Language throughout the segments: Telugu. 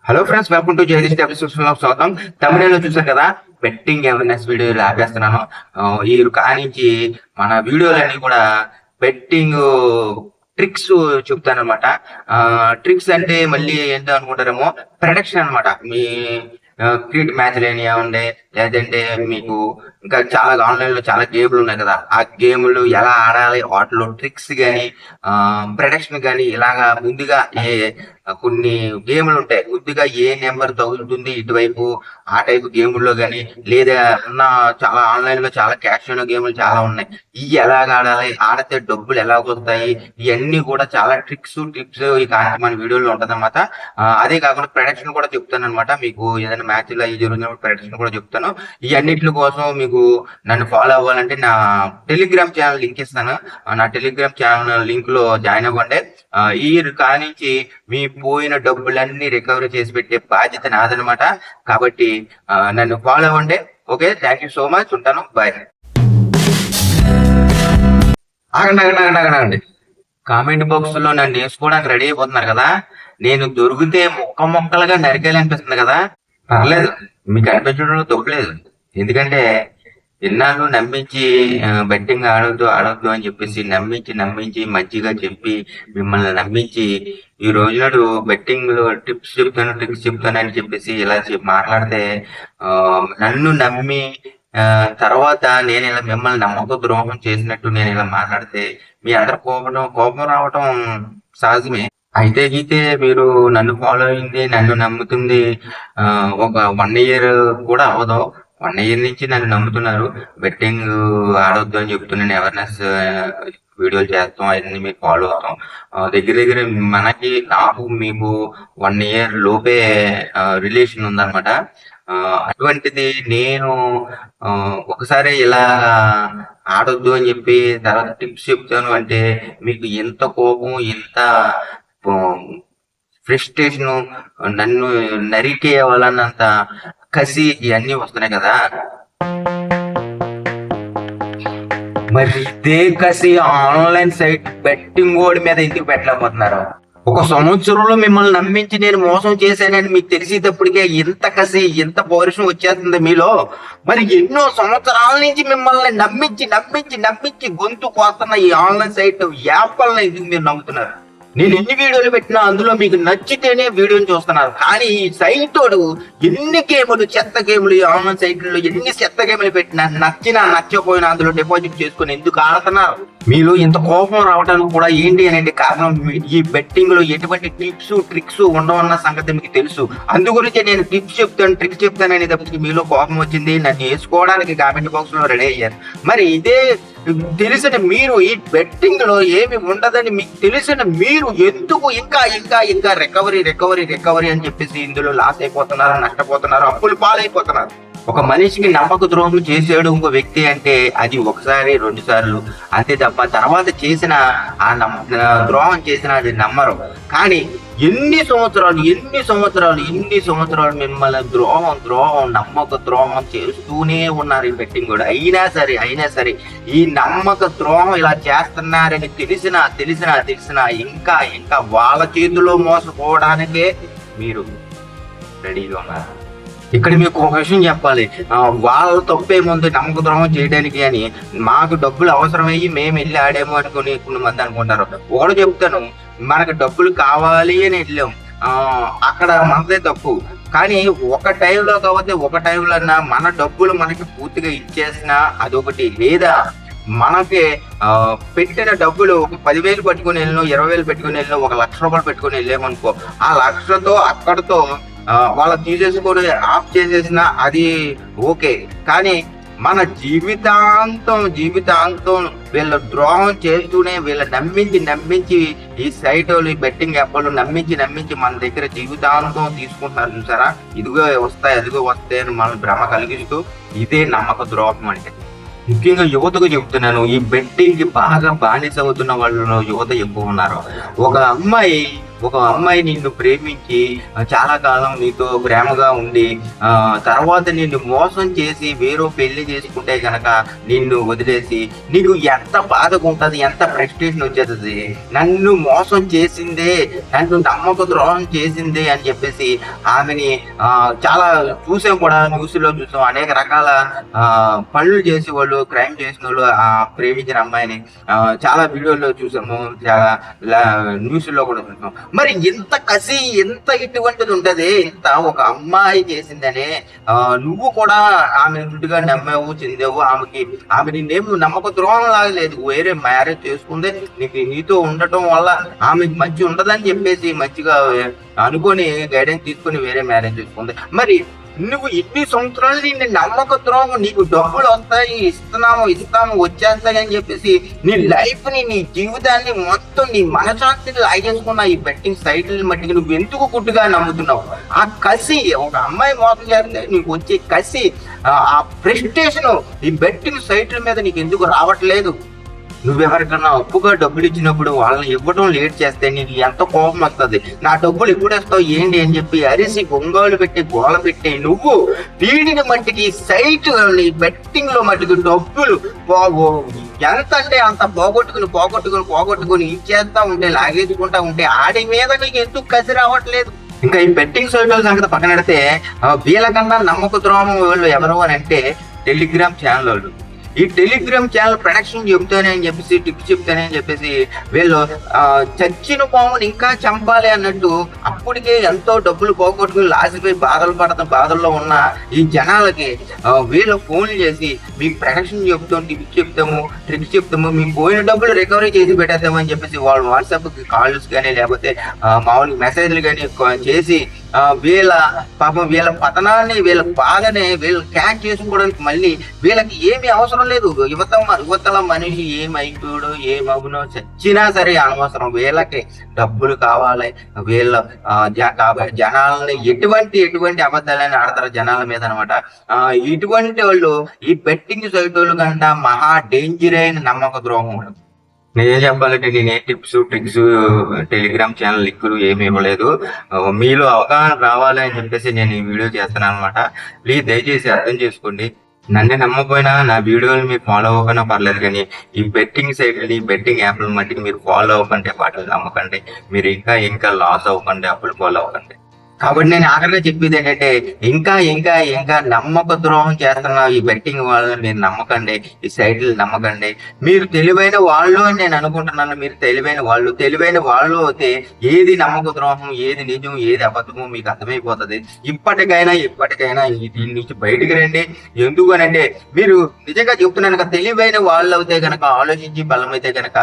Hello friends, welcome to Jagadish ఎపిసోడ్స్లో స్వాగతం. తమిళలో చూసారు కదా, బెట్టింగ్ అవేర్నెస్ వీడియోలు ఆపేస్తున్నాను. ఈ కానించి మన వీడియోలన్నీ కూడా బెట్టింగ్ ట్రిక్స్ చెప్తాను అనమాట. ట్రిక్స్ అంటే మళ్ళీ ఏంటో అనుకుంటారేమో, ప్రొడక్షన్ అనమాట. మీ క్రికెట్ మ్యాచ్లు ఏమైనా ఉండే, లేదంటే మీకు ఇంకా చాలా ఆన్లైన్ లో చాలా గేమ్లు ఉన్నాయి కదా, ఆ గేమ్లు ఎలా ఆడాలి, వాటిలో ట్రిక్స్ కానీ ప్రొడక్షన్ కానీ ఇలాగా ముందుగా కొన్ని గేమ్లు ఉంటాయి. ముందుగా ఏ నెంబర్ తగులుతుంది ఇటువైపు, ఆ టైప్ గేముల్లో కానీ, లేదా ఉన్న చాలా ఆన్లైన్ లో చాలా క్యాష్ గేమ్లు చాలా ఉన్నాయి. ఇవి ఎలాగ ఆడాలి, ఆడితే డబ్బులు ఎలా వస్తాయి, ఇవన్నీ కూడా చాలా టిప్స్ ఈ మన వీడియోలో ఉంటదన్నమాట. అదే కాకుండా ప్రొడక్షన్ కూడా చెప్తాను అనమాట. మీకు ఏదైనా మ్యాచ్ లో అవి జరుగుతున్నప్పుడు ప్రొడక్షన్ కూడా చెప్తాను. ఈ అన్నిటి కోసం మీకు నన్ను ఫాలో అవ్వాలంటే నా టెలిగ్రామ్ ఛానల్ లింక్ ఇస్తాను. నా టెలిగ్రామ్ ఛానల్ లింక్ లో జాయిన్ అవ్వండి. ఈ కానించి మీ పోయిన డబ్బులన్నీ రికవరీ చేసి పెట్టే బాధ్యత నాదనమాట. కాబట్టి నన్ను ఫాలో అవ్వండి. Okay, thank you so much. ఉంటాను, బాయ్. ఆగండి. కామెంట్ బాక్స్ లో నన్ను వేసుకోవడానికి రెడీ అయిపోతున్నారు కదా. నేను దొరికితే మొక్కలుగా నరికేయాలనిపిస్తుంది కదా. పర్లేదు, మీకు అనిపించడంలో తప్పలేదు. ఎందుకంటే ఇన్నాళ్ళు నమ్మించి బెట్టింగ్ ఆడొద్దు అని చెప్పేసి నమ్మించి మంచిగా చెప్పి మిమ్మల్ని నమ్మించి ఈ రోజు నాడు బెట్టింగ్ లో ట్రిక్స్ చెప్తాను అని చెప్పేసి ఇలా మాట్లాడితే, నన్ను నమ్మి తర్వాత నేను ఇలా మిమ్మల్ని నమ్మక ద్రోహం చేసినట్టు నేను ఇలా మాట్లాడితే మీ అందరు కోపం రావటం సహజమే. అయితే గీతే మీరు నన్ను ఫాలో అయింది, నన్ను నమ్ముతుంది ఒక 1 year కూడా అవ్వదు. 1 year నుంచి నన్ను నమ్ముతున్నారు. బెట్టింగ్ ఆడొద్దు అని చెప్తున్నాను, అవేర్నెస్ వీడియోలు చేస్తాం, అవన్నీ మీకు ఫాలో అవుతాం. దగ్గర నాకు మీకు 1 year లోపే రిలేషన్ ఉందన్నమాట. అటువంటిది నేను ఒకసారి ఇలా ఆడొద్దు అని చెప్పి తర్వాత టిప్స్ చెప్తాను అంటే మీకు ఎంత కోపం, ఎంత ఫ్రస్ట్రేషన్, నన్ను నరికేయాలన్నంత కసి ఇవన్నీ వస్తున్నాయి కదా. మరి ఇదే కసి ఆన్లైన్ సైట్ బెట్టింగ్ ఓడి మీద ఎందుకు పెట్టలేకపోతున్నారు? ఒక సంవత్సరంలో మిమ్మల్ని నమ్మించి నేను మోసం చేశానని మీకు తెలిసేటప్పటికే ఎంత కసి, ఎంత పౌరుషం వచ్చేస్తుంది మీలో. మరి ఎన్నో సంవత్సరాల నుంచి మిమ్మల్ని నమ్మించి గొంతు కోస్తున్న ఈ ఆన్లైన్ సైట్ యాప్లను ఎందుకు మీరు నమ్ముతున్నారు? నేను ఎన్ని వీడియోలు పెట్టినా అందులో మీకు నచ్చితేనే వీడియోని చూస్తున్నారు. కానీ ఈ సైట్ ఎన్ని గేములు, చెత్త గేములు, ఈ ఆన్లైన్ సైట్లో ఎన్ని చెత్త గేములు పెట్టినా నచ్చకపోయినా అందులో డిపాజిట్ చేసుకుని ఎందుకు ఆడుతున్నారు? మీలో ఇంత కోపం రావడానికి కూడా ఏంటి అనేది కారణం, ఈ బెట్టింగ్ లో ఎటువంటి టిప్స్ ట్రిక్స్ ఉండవన్న సంగతి మీకు తెలుసు. అందుగురించి నేను టిప్స్ చెప్తాను, ట్రిక్స్ చెప్తాను అనేటప్పటికి మీలో కోపం వచ్చింది, నన్ను వేసుకోవడానికి కామెంట్ బాక్స్ లో రెడీ అయ్యారు. మరి ఇదే తెలిసిన మీరు ఈ బెట్టింగ్ లో ఏమి ఉండదని మీకు తెలిసిన మీరు ఎందుకు ఇంకా రికవరీ అని చెప్పేసి ఇందులో లాస్ అయిపోతున్నారు, నష్టపోతున్నారు, అప్పులు పాలైపోతున్నారు? ఒక మనిషికి నమ్మక ద్రోహం చేసాడు ఇంకో వ్యక్తి అంటే అది 1 సారి 2 సార్లు అంతే తప్ప తర్వాత చేసిన ఆ ద్రోహం చేసిన అది నమ్మరు. కానీ ఎన్ని సంవత్సరాలు మిమ్మల్ని ద్రోహం నమ్మక ద్రోహం చేస్తూనే ఉన్నారు ఈ బెట్టింగ్ కూడా. అయినా సరే ఈ నమ్మక ద్రోహం ఇలా చేస్తున్నారని తెలిసినా ఇంకా వాళ్ళ చేతిలో మోసపోవడానికే మీరు రెడీగా ఉన్నారు. ఇక్కడ మీకు ఒక విషయం చెప్పాలి, వాళ్ళ తప్పేముంది నమ్మక ద్రోహం చేయడానికి అని. మాకు డబ్బులు అవసరమయ్యి మేము వెళ్ళి ఆడాము అనుకుని కొన్ని మంది అనుకుంటారు. ఒకటి చెప్తాను, మనకు డబ్బులు కావాలి అని వెళ్ళాం, అక్కడ మనదే తప్పు. కానీ ఒక టైంలో కాకపోతే ఒక టైంలో అన్నా మన డబ్బులు మనకి పూర్తిగా ఇచ్చేసినా అదొకటి. లేదా మనకి పెట్టిన డబ్బులు ఒక 10,000 పెట్టుకుని వెళ్ళినా, 20,000 పెట్టుకుని వెళ్ళినా, 1,00,000 రూపాయలు పెట్టుకుని వెళ్ళామనుకో, ఆ 1,00,000తో అక్కడితో వాళ్ళు తీసేసుకొని ఆఫ్ చేసేసిన అది ఓకే. కానీ మన జీవితాంతం వీళ్ళ ద్రోహం చేస్తూనే వీళ్ళ నమ్మించి ఈ సైట్ ఈ బెట్టింగ్ యాప్లు నమ్మించి మన దగ్గర జీవితాంతం తీసుకుంటున్నారు చూసారా. ఇదిగో వస్తాయి అని మన భ్రమ కలిగిస్తూ, ఇదే నమ్మక ద్రోహం అంటే. ముఖ్యంగా యువతకు చెప్తున్నాను, ఈ బెట్టింగ్ కి బాగా బానిస అవుతున్న వాళ్ళు యువత ఎక్కువ ఉన్నారు. ఒక అమ్మాయి ఒక అమ్మాయి నిన్ను ప్రేమించి చాలా కాలం నీతో ప్రేమగా ఉండి తర్వాత నిన్ను మోసం చేసి వేరే పెళ్లి చేసుకుంటే గనక నిన్ను వదిలేసి నీకు ఎంత బాధగా ఉంటుంది, ఎంత ఫ్రస్ట్రేషన్ వచ్చేస్తుంది. నన్ను మోసం చేసిందే, నన్ను నమ్మక ద్రోహం చేసిందే అని చెప్పేసి ఆమెని చాలా చూసాం కూడా, న్యూస్ లో చూసాం. అనేక రకాల పనులు చేసి వాళ్ళు క్రైమ్ చేసిన వాళ్ళు ప్రేమించిన అమ్మాయిని చాలా వీడియోల్లో చూసాము, చాలా న్యూస్ లో కూడా చూసాం. మరి ఇంత కసి, ఎంత ఇటువంటిది ఉంటది, ఇంత ఒక అమ్మాయి చేసిందనే నువ్వు కూడా ఆమె గుడ్డుగా నమ్మావు, చెందావు. ఆమె నిన్నేమి నమ్మక ద్రోహం లాగలేదు, వేరే మ్యారేజ్ చేసుకుందే నీతో ఉండటం వల్ల ఆమెకి మంచి ఉండదని చెప్పేసి మంచిగా అనుకొని గైడెన్స్ తీసుకుని వేరే మ్యారేజ్ చేసుకుంది. మరి నువ్వు ఇన్ని సంవత్సరాలు నిన్ను నమ్మక ద్రోహం, నీకు డబ్బులు వస్తాయి, ఇస్తాము వచ్చేస్తాయి అని చెప్పేసి నీ లైఫ్ ని, నీ జీవితాన్ని మొత్తం, నీ మనశాంతిని లాగేసుకున్న ఈ బెట్టింగ్ సైట్లని మట్టికి నువ్వు ఎందుకు గుడ్డుగా నమ్ముతున్నావు? ఆ కసి, ఒక అమ్మాయి మోసం చేస్తే నీకు వచ్చే కసి, ఆ ఫ్రస్ట్రేషన్ ఈ బెట్టింగ్ సైట్ల మీద నీకు ఎందుకు రావట్లేదు? నువ్వెవరికన్నా అప్పుగా డబ్బులు ఇచ్చినప్పుడు వాళ్ళని ఇవ్వడం లేట్ చేస్తే నీకు ఎంత కోపం వస్తుంది. నా డబ్బులు ఎప్పుడు వస్తావు ఏంటి అని చెప్పి అరిసి గొంగాలు పెట్టి గోల పెట్టి నువ్వు వీడిని మట్టికి సైట్ బెట్టింగ్ లో మట్టికి డబ్బులు ఎంత అంటే అంత పోగొట్టుకుని ఇచ్చేస్తా ఉంటే, లాగేసుకుంటా ఉంటే ఆడి మీద నీకు ఎందుకు కసి రావట్లేదు? ఇంకా ఈ బెట్టింగ్ సైట్ల సంగతి పక్కన పెడితే వీళ్ళకన్నా నమ్మక ద్రోహం వాళ్ళు ఎవరు అని అంటే టెలిగ్రామ్ ఛానల్ వాళ్ళు. ఈ టెలిగ్రామ్ ఛానల్ ప్రొడక్షన్ చెబుతానే అని చెప్పేసి, టిప్స్ చెప్తానే అని చెప్పేసి వీళ్ళు చచ్చిన పాముని ఇంకా చంపాలి అన్నట్టు అప్పటికే ఎంతో డబ్బులు పోగొట్టుకుని లాసిపోయి బాధల్లో ఉన్న ఈ జనాలకి వీళ్ళు ఫోన్లు చేసి మీకు ప్రొడక్షన్ చెప్తాం, టిప్స్ చెప్తాము, ట్రిక్స్ చెప్తాము, మీకు పోయిన డబ్బులు రికవరీ చేసి పెట్టేద్దామని చెప్పేసి వాళ్ళు వాట్సాప్కి కాల్స్ కానీ లేకపోతే మామూలు మెసేజ్లు కానీ చేసి వీళ్ళ వీళ్ళ పతనాన్ని, వీళ్ళ బాధని వీళ్ళు క్యాచ్ చేసుకోవడానికి మళ్ళీ వీళ్ళకి ఏమి అవసరం లేదు. యువతల మనిషి ఏమైపోయాడో ఏమవునో చచ్చినా సరే అనవసరం, వీళ్ళకి డబ్బులు కావాలి. వీళ్ళ జనాలని ఎటువంటి అబద్ధాలని ఆడతారు జనాల మీద అనమాట. ఇటువంటి వాళ్ళు ఈ బెట్టింగ్ సైట్ వాళ్ళు కంటే మహా డేంజర్ అయిన నమ్మక ద్రోహం. నేనేం చెప్పాలంటే నేను ఏ టిప్స్ ట్రిక్స్ టెలిగ్రామ్ ఛానల్ లింకులు ఏమి ఇవ్వలేదు. మీలో అవగాహన రావాలని చెప్పేసి నేను ఈ వీడియో చేస్తున్నాను అనమాట. ప్లీజ్ దయచేసి అర్థం చేసుకోండి. నన్ను నమ్మకపోయినా నా వీడియోలు మీరు ఫాలో అవ్వకపోయినా పర్లేదు, కానీ ఈ బెట్టింగ్ సైట్లని, బెట్టింగ్ యాప్ల మట్టికి మీరు ఫాలో అవ్వకండి, వాటిని నమ్మకండి. మీరు ఇంకా లాస్ అవ్వకండి, అప్పులు ఫాలో అవ్వకండి. కాబట్టి నేను ఆఖరిగా చెప్పేది ఏంటంటే ఇంకా నమ్మక ద్రోహం చేస్తున్న ఈ బెట్టింగ్ వాళ్ళని మీరు నమ్మకండి, ఈ సైట్లు నమ్మకండి. మీరు తెలివైన వాళ్ళు అని నేను అనుకుంటున్నాను. మీరు తెలివైన వాళ్ళు అయితే ఏది నమ్మక ద్రోహం, ఏది నిజం, ఏది అబద్ధమో మీకు అర్థమైపోతుంది. ఇప్పటికైనా దీని నుంచి బయటికి రండి. ఎందుకనంటే మీరు నిజంగా చెప్తున్నాను కదా, తెలివైన వాళ్ళు అయితే కనుక, ఆలోచించి బలమైతే కనుక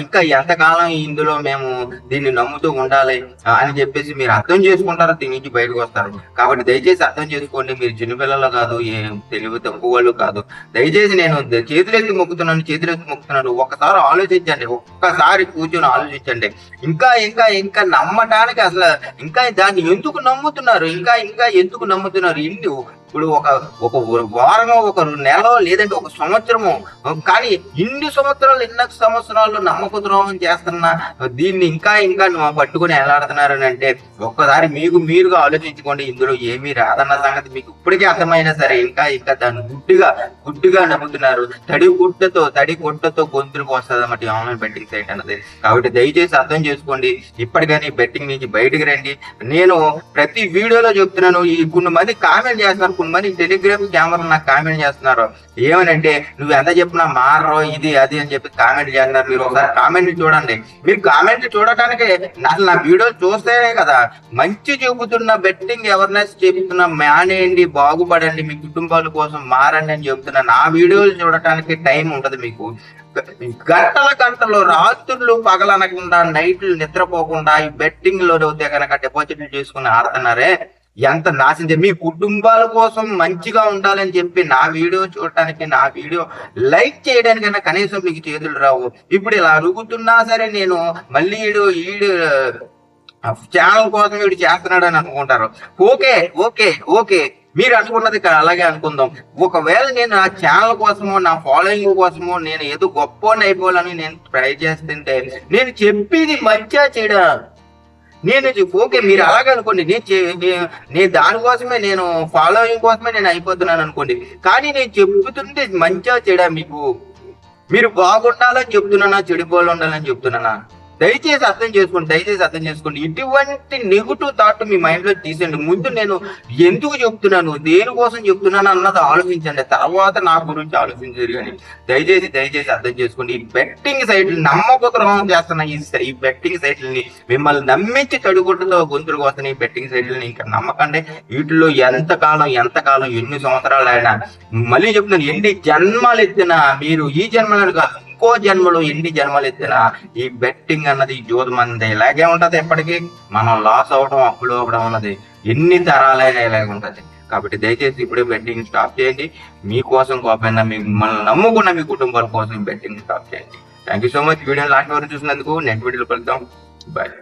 ఇంకా ఎంతకాలం ఇందులో మేము దీన్ని నమ్ముతూ ఉండాలి అని చెప్పేసి మీరు అర్థం చేసుకుంటారు, దీని నుంచి బయటకు వస్తారు. కాబట్టి దయచేసి అర్థం చేసుకోండి. మీరు చిన్నపిల్లలు కాదు, ఏం తెలివి తక్కువ వాళ్ళు కాదు. దయచేసి నేను చేతులెత్తి మొక్కుతున్నాను. ఒక్కసారి ఆలోచించండి, ఒక్కసారి కూర్చొని ఆలోచించండి. ఇంకా నమ్మటానికి అసలు ఇంకా దాన్ని ఎందుకు నమ్ముతున్నారు? ఇంకా ఎందుకు నమ్ముతున్నారు? ఇప్పుడు ఒక వారమో, ఒక నెల, లేదంటే ఒక సంవత్సరము, కానీ ఇన్ని సంవత్సరాలు నమ్మక ద్రోహం చేస్తున్నా దీన్ని ఇంకా పట్టుకుని ఎలాడుతున్నారు అని అంటే ఒక్కసారి మీరుగా ఆలోచించుకోండి. ఇందులో ఏమీ రాదన్న సంగతి మీకు ఇప్పటికే అర్థమైనా సరే ఇంకా దాన్ని గుడ్డిగా నమ్ముతున్నారు. తడి గుడ్డతో గొంతులకు వస్తుంది అన్నమాట ఆన్లైన్ బెట్టింగ్ సైట్ అన్నది. కాబట్టి దయచేసి అర్థం చేసుకోండి. ఇప్పటికైనా బెట్టింగ్ నుంచి బయటకు రండి. నేను ప్రతి వీడియోలో చెప్తున్నాను. ఈ కొన్ని మంది కామెంట్ చేస్తున్నారు, కొన్ని మంది టెలిగ్రామ్ కెమెరా నాకు కామెంట్ చేస్తున్నారు. ఏమనంటే నువ్వు ఎంత చెప్పినా మారో ఇది అది అని చెప్పి కామెంట్ చేస్తున్నారు. మీరు ఒకసారి కామెంట్ చూడండి. మీరు కామెంట్ చూడటానికి అసలు నా వీడియోలు చూస్తేనే కదా మంచి చెబుతున్న, బెట్టింగ్ అవేర్నెస్ చెబుతున్నా, మానేయండి, బాగుపడండి, మీ కుటుంబాల కోసం మారండి అని చెబుతున్నా. నా వీడియోలు చూడటానికి టైం ఉంటది మీకు. గంటలు రాత్రులు పగలనకుండా, నైట్లు నిద్రపోకుండా ఈ బెట్టింగ్ లో అయితే కనుక డిపాజిట్లు చేసుకుని ఆడుతున్నారే, ఎంత నాశనం. మీ కుటుంబాల కోసం మంచిగా ఉండాలని చెప్పి నా వీడియో చూడటానికి, నా వీడియో లైక్ చేయడానికైనా కనీసం మీకు చేతులు రావు. ఇప్పుడు ఇలా అడుగుతున్నా సరే నేను మళ్ళీ ఈడు ఛానల్ కోసం వీడు చేస్తున్నాడు అని అనుకుంటారు. ఓకే మీరు అనుకున్నది అలాగే అనుకుందాం. ఒకవేళ నేను నా ఛానల్ కోసమో, నా ఫాలోయింగ్ కోసమో నేను ఏదో గొప్ప అయిపోవాలని నేను ట్రై చేస్తుంటే, నేను చెప్పేది మంచిగా చేయడా ఓకే మీరు అలాగే అనుకోండి, నేను దానికోసమే, నేను ఫాలోయింగ్ కోసమే నేను అయిపోతున్నాను అనుకోండి. కానీ నేను చెబుతుంటే మంచిగా చెడా మీకు, మీరు బాగుండాలని చెప్తున్నానా, చెడిపోలు ఉండాలని చెప్తున్నానా? దయచేసి అర్థం చేసుకోండి. ఇటువంటి నెగిటివ్ థాట్ మీ మైండ్ లో తీసేయండి. ముందు నేను ఎందుకు చెప్తున్నాను, దేనికోసం చెప్తున్నాను అన్నది ఆలోచించండి, తర్వాత నా గురించి ఆలోచించారు. కానీ దయచేసి అర్థం చేసుకోండి. ఈ బెట్టింగ్ సైట్లు నమ్మకద్రోహం చేస్తున్న ఈ బెట్టింగ్ సైట్లని, మిమ్మల్ని నమ్మించి తడిగుడ్డతో గొంతులకు వస్తున్న ఈ బెట్టింగ్ సైట్లని ఇంకా నమ్మకండి. వీటిలో ఎంతకాలం ఎన్ని సంవత్సరాలు అయినా, మళ్ళీ చెప్తున్నాను, ఎన్ని జన్మలు ఎత్తినా, మీరు ఈ జన్మలను కాదు ఇంకో జన్మలో ఎన్ని జన్మలు ఎత్తినా ఈ బెట్టింగ్ అన్నది జోదు మంది ఇలాగే ఉంటది. ఎప్పటికీ మనం లాస్ అవ్వడం, అప్పులు అవ్వడం అన్నది ఎన్ని తరాలైనా ఇలాగే ఉంటది. కాబట్టి దయచేసి ఇప్పుడే బెట్టింగ్ స్టాప్ చేయండి. మీకోసం కోపైనా, మిమ్మల్ని నమ్ముకున్న మీ కుటుంబాల కోసం బెట్టింగ్ స్టాప్ చేయండి. Thank you so much. Video last వరకు చూసినందుకు. నెక్స్ట్ వీడియోలో కలుద్దాం. బాయ్.